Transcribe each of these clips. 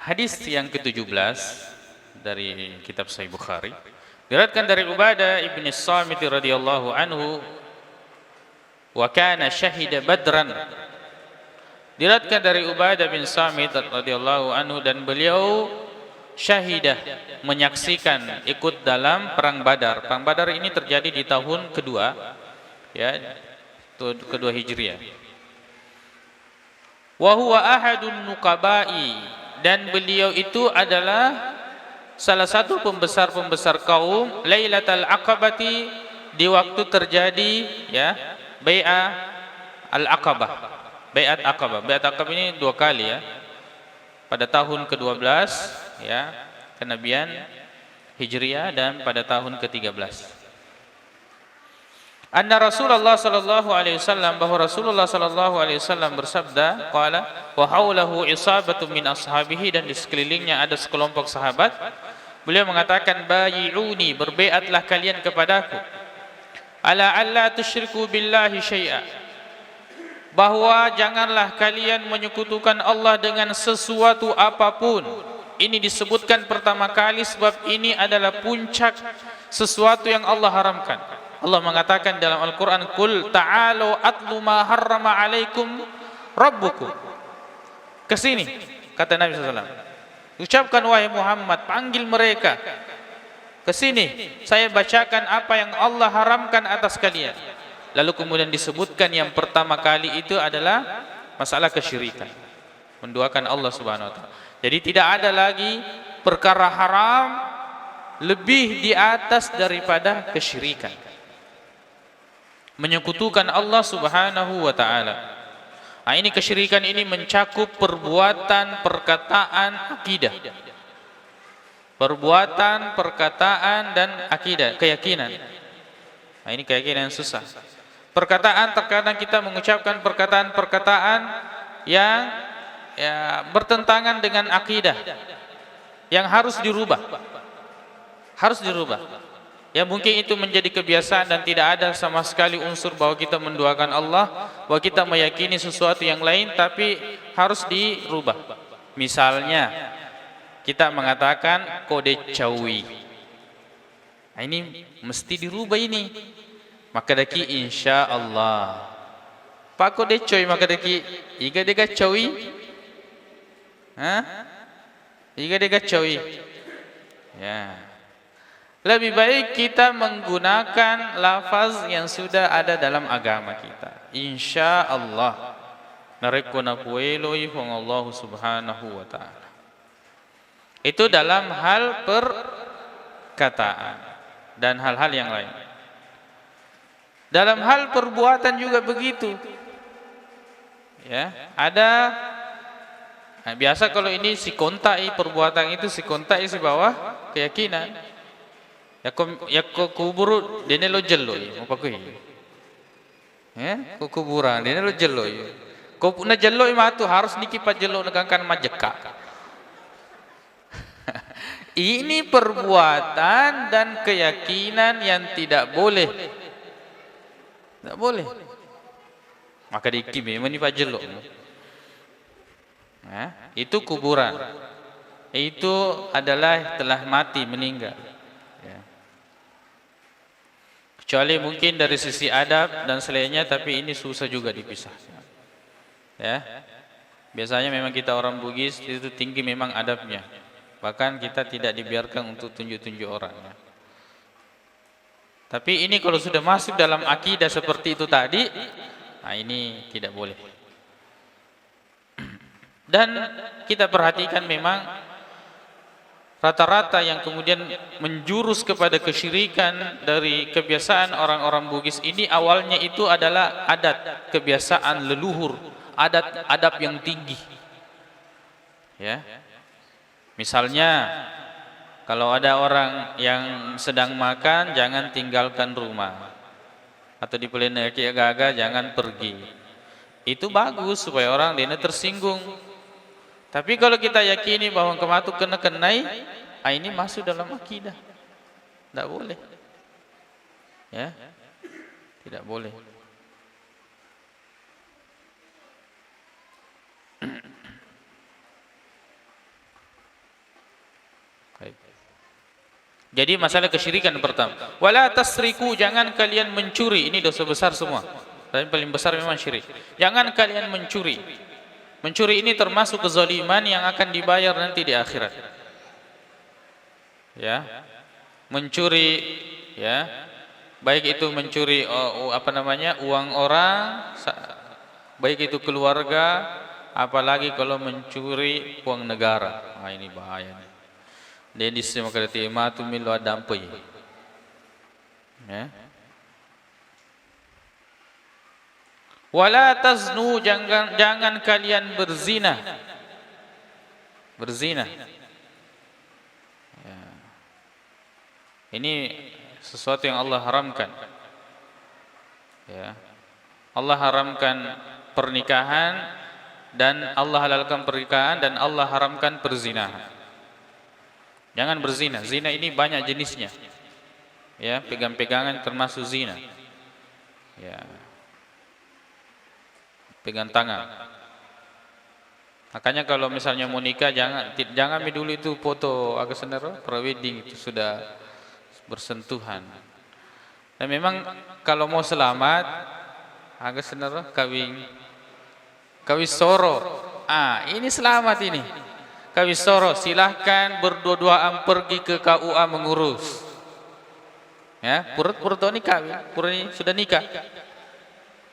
Hadis yang ke-17 dari kitab Sahih Bukhari diriwayatkan dari Ubadah ibn Samit radhiyallahu anhu wa kana syahida Badran. Diriwayatkan dari Ubadah bin Samit radhiyallahu anhu dan beliau syahidah menyaksikan ikut dalam perang Badar. Perang Badar ini terjadi di tahun kedua ya, kedua Hijriah. Wa huwa ahadun nuqabai, dan beliau itu adalah salah satu pembesar-pembesar kaum Lailatul Aqabati, di waktu terjadi ya Bai'ah Al-Aqabah. Bai'at Aqabah. Bai'at Aqabah ini dua kali ya. Pada tahun ke-12 ya kenabian Hijriah dan pada tahun ke-13. Anna Rasulullah sallallahu alaihi wasallam, bahwa Rasulullah sallallahu alaihi wasallam bersabda, qala wa haulahu isabatu min ashabihi, dan di sekelilingnya ada sekelompok sahabat. Beliau mengatakan, bayi'uni, berbaiatlah kalian kepadaku, ala alla tusyriku billahi syai'a, bahwa janganlah kalian menyekutukan Allah dengan sesuatu apapun. Ini disebutkan pertama kali sebab ini adalah puncak sesuatu yang Allah haramkan. Allah mengatakan dalam Al-Quran, Qul ta'alu atlu ma harrama alaikum rabbukum. Kesini, kata Nabi SAW. Ucapkan wahai Muhammad, panggil mereka. Kesini, saya bacakan apa yang Allah haramkan atas kalian. Lalu kemudian disebutkan yang pertama kali itu adalah masalah kesyirikan. Menduakan Allah Subhanahu wa ta'ala. Jadi tidak ada lagi perkara haram lebih di atas daripada kesyirikan. Menyekutukan Allah Subhanahu wa ta'ala. Nah, ini kesyirikan ini mencakup perbuatan, perkataan, akidah. Perbuatan, perkataan dan akidah, keyakinan. Nah, ini keyakinan yang susah. Perkataan, terkadang kita mengucapkan perkataan-perkataan yang bertentangan dengan akidah, yang harus dirubah. Harus dirubah. Ya mungkin itu menjadi kebiasaan dan tidak ada sama sekali unsur bahwa kita menduakan Allah, bahwa kita meyakini sesuatu yang lain, tapi harus dirubah. Misalnya kita mengatakan kode cawi. Nah, ini mesti dirubah ini. Maka daki insya Allah. Pak kode cawi maka daki iga dega cawi. Hah? Iga dega cawi. Ya. Lebih baik kita menggunakan lafaz yang sudah ada dalam agama kita. Insya Allah. Narekuna pueloi hong Allah Subhanahu wa ta'ala. Itu dalam hal perkataan dan hal-hal yang lain. Dalam hal perbuatan juga begitu. Ya, ada biasa kalau ini si kontai, perbuatan itu si kontai si bawah keyakinan. Ya kubur dene lo jello apa ko ya ko kuburan dene lo jello ko puna jello matu harus nikipat jello negangkan majeka. Ini perbuatan dan keyakinan yang tidak boleh, tidak boleh. Maka dikime menipa jello. Itu kuburan, itu adalah telah mati, meninggal. Kecuali mungkin dari sisi adab dan selainnya, tapi ini susah juga dipisah. Ya, biasanya memang kita orang Bugis itu tinggi memang adabnya. Bahkan kita tidak dibiarkan untuk tunjuk-tunjuk orang. Ya. Tapi ini kalau sudah masuk dalam akidah seperti itu tadi, nah ini tidak boleh. Dan kita perhatikan memang rata-rata yang kemudian menjurus kepada kesyirikan dari kebiasaan orang-orang Bugis ini awalnya itu adalah adat, kebiasaan leluhur, adab yang tinggi. Ya. Misalnya kalau ada orang yang sedang makan jangan tinggalkan rumah. Atau di pelenaki gaga jangan pergi. Itu bagus supaya orang dia tersinggung. Tapi kalau kita yakini bahwa kematu kena kenai, ini masuk dalam akidah. Tidak boleh. Ya. Tidak boleh. Baik. Jadi masalah kesyirikan pertama. Wala tasriku, jangan kalian mencuri. Ini dosa besar semua. Dan paling besar memang syirik. Jangan kalian mencuri. Mencuri ini termasuk kezaliman yang akan dibayar nanti di akhirat. Ya. Mencuri, ya. Baik itu mencuri uang orang, baik itu keluarga, apalagi kalau mencuri uang negara. Nah, ini bahaya. Dia disebut kata matu milu adampai. Ya. Wala taznu, jangan kalian berzina. Berzina. Ya. Ini sesuatu yang Allah haramkan. Ya. Allah haramkan pernikahan dan Allah halalkan pernikahan dan Allah haramkan perzinahan. Jangan berzina. Zina ini banyak jenisnya. Ya, pegang-pegangan termasuk zina. Ya. Pegang tangan. Makanya kalau misalnya mau nikah jangan dulu itu foto agak sendiri pre-wedding itu sudah bersentuhan. Dan memang kalau mau selamat agak sendiri kawin soro. Ini selamat ini. Kawin soro, silahkan berdua-duaan pergi ke KUA mengurus. Ya, purut ini kawin, purut ini sudah nikah.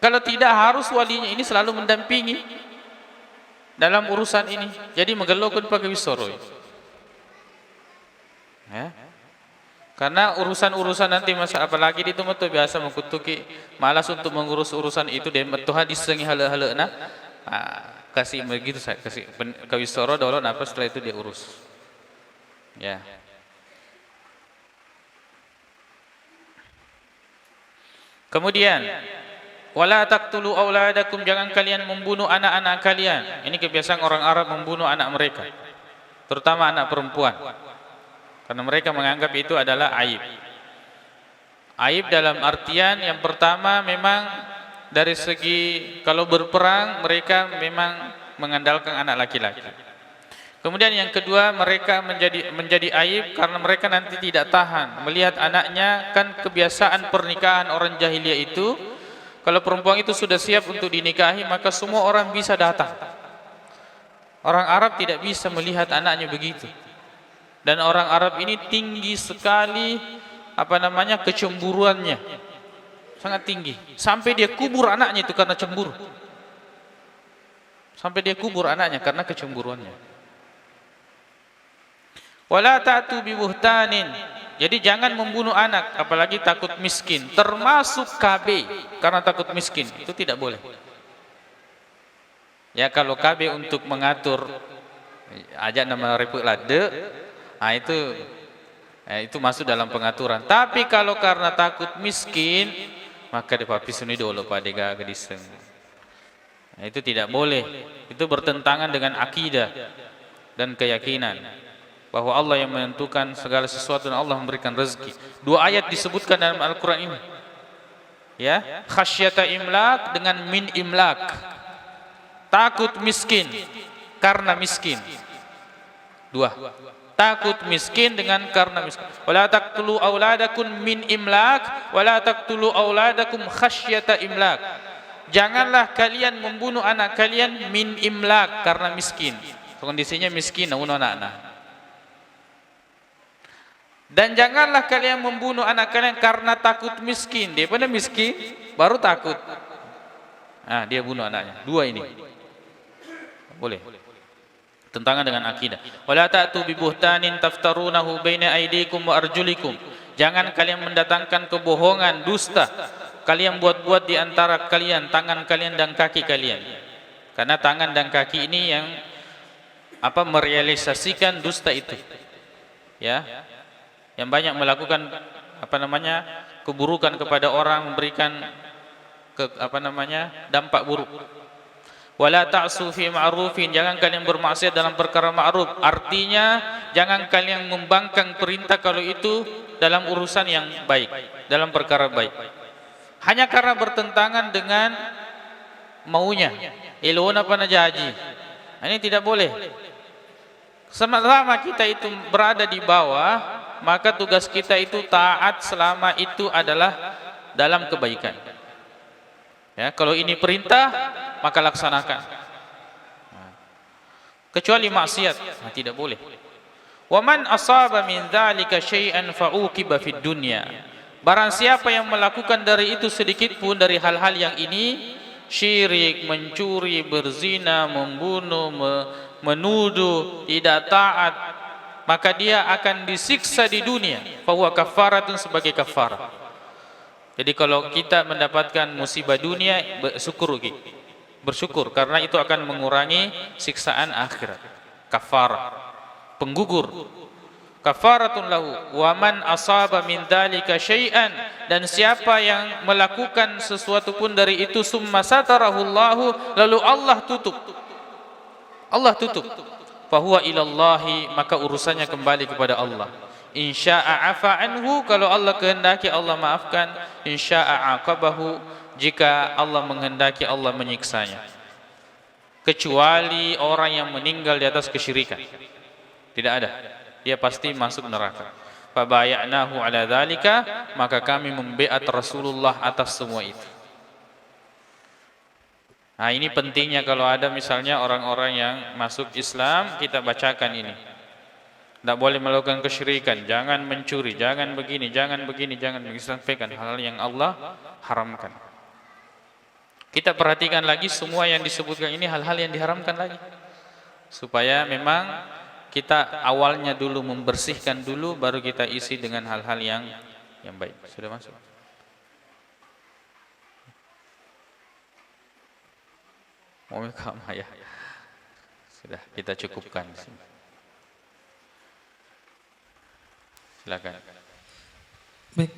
Kalau tidak harus walinya ini selalu mendampingi dalam urusan ini. Jadi menggelokkan pakai wisoro. Ya. Karena urusan-urusan nanti masa apalagi di tempat biasa mengkutuki, malas untuk mengurus urusan itu dan Tuhan disengi hala-hala kasih begitu saya kasih kawisoro dulu apa setelah itu dia urus. Ya. Kemudian wala taqtulu auladakum, jangan kalian membunuh anak-anak kalian. Ini kebiasaan orang Arab membunuh anak mereka, terutama anak perempuan. Karena mereka menganggap itu adalah aib. Aib dalam artian yang pertama memang dari segi kalau berperang mereka memang mengandalkan anak laki-laki. Kemudian yang kedua mereka menjadi aib karena mereka nanti tidak tahan melihat anaknya. Kan kebiasaan pernikahan orang jahiliyah itu, kalau perempuan itu sudah siap untuk dinikahi maka semua orang bisa datang. Orang Arab tidak bisa melihat anaknya begitu. Dan orang Arab ini tinggi sekali kecemburuannya. Sangat tinggi. Sampai dia kubur anaknya itu karena cemburu. Sampai dia kubur anaknya karena kecemburuannya. Wala ta'tu bi buhtanin. Jadi jangan membunuh anak apalagi takut miskin, termasuk KB karena takut miskin. Itu tidak boleh. Ya kalau KB untuk mengatur aja nama reput lade, itu masuk dalam pengaturan. Tapi kalau karena takut miskin, maka di papi suni dulu pada gadiseng. Itu tidak boleh. Itu bertentangan dengan akidah dan keyakinan bahwa Allah yang menentukan segala sesuatu dan Allah memberikan rezeki. Dua ayat disebutkan dalam Al-Quran ini. Ya, khasyata imlak dengan min imlak. Takut miskin karena miskin. Dua. Takut miskin dengan karena miskin. Wala taqtulu auladakum min imlak, wala taqtulu auladakum khasyata imlak. Janganlah kalian membunuh anak kalian min imlak karena miskin. Kondisinya miskin anak-anak. Dan janganlah kalian membunuh anak kalian karena takut miskin. Dia pernah miskin baru takut. Dia bunuh anaknya. Dua ini. Boleh. Tentangan dengan akidah. Wala ta'tu bi buhtanin taftarunahu baina aydikum wa arjulikum. Jangan kalian mendatangkan kebohongan, dusta. Kalian buat-buat di antara kalian, tangan kalian dan kaki kalian. Karena tangan dan kaki ini yang merealisasikan dusta itu. Ya. Yang banyak melakukan keburukan kepada orang, memberikan dampak buruk. Wala ta'su fi ma'rufin, jangan kalian bermaksiat dalam perkara ma'ruf. Artinya jangan kalian membangkang perintah kalau itu dalam urusan yang baik, dalam perkara baik. Hanya karena bertentangan dengan maunya. Ilona panajaji. Ini tidak boleh. Selama kita itu berada di bawah, maka tugas kita itu taat selama itu adalah dalam kebaikan. Ya, kalau ini perintah, maka laksanakan. Kecuali maksiat, tidak boleh. Wa man asaba min dzalika syai'an fa'uqiba fid dunya. Barang siapa yang melakukan dari itu sedikit pun dari hal-hal yang ini, syirik, mencuri, berzina, membunuh, menuduh, tidak taat, maka dia akan disiksa di dunia. Fa huwa kafaratun, sebagai kafarah. Jadi kalau kita mendapatkan musibah dunia, bersyukur karena itu akan mengurangi siksaan akhirat. Kafarah, penggugur. Kafaratun lahu wa man asaba min dzalika syai'an, dan siapa yang melakukan sesuatu pun dari itu summa satarahullahu, lalu Allah tutup. Allah tutup. Fa huwa ilallahi, maka urusannya kembali kepada Allah. Insya'a afa anhu, kalau Allah kehendaki Allah maafkan. Insya'a aqabahu, jika Allah menghendaki Allah menyiksanya. Kecuali orang yang meninggal di atas kesyirikan, tidak ada, dia pasti masuk neraka. Fabaya'nahu ala dzalika, maka kami membeat Rasulullah atas semua itu. Nah, ini pentingnya kalau ada misalnya orang-orang yang masuk Islam, kita bacakan ini. Tidak boleh melakukan kesyirikan, jangan mencuri, jangan begini, jangan begini, jangan sampaikan hal-hal yang Allah haramkan. Kita perhatikan lagi semua yang disebutkan ini hal-hal yang diharamkan lagi, supaya memang kita awalnya dulu membersihkan dulu, baru kita isi dengan hal-hal yang baik. Sudah masuk? Mau ya? Sudah, kita cukupkan di sini. Silakan. Baik.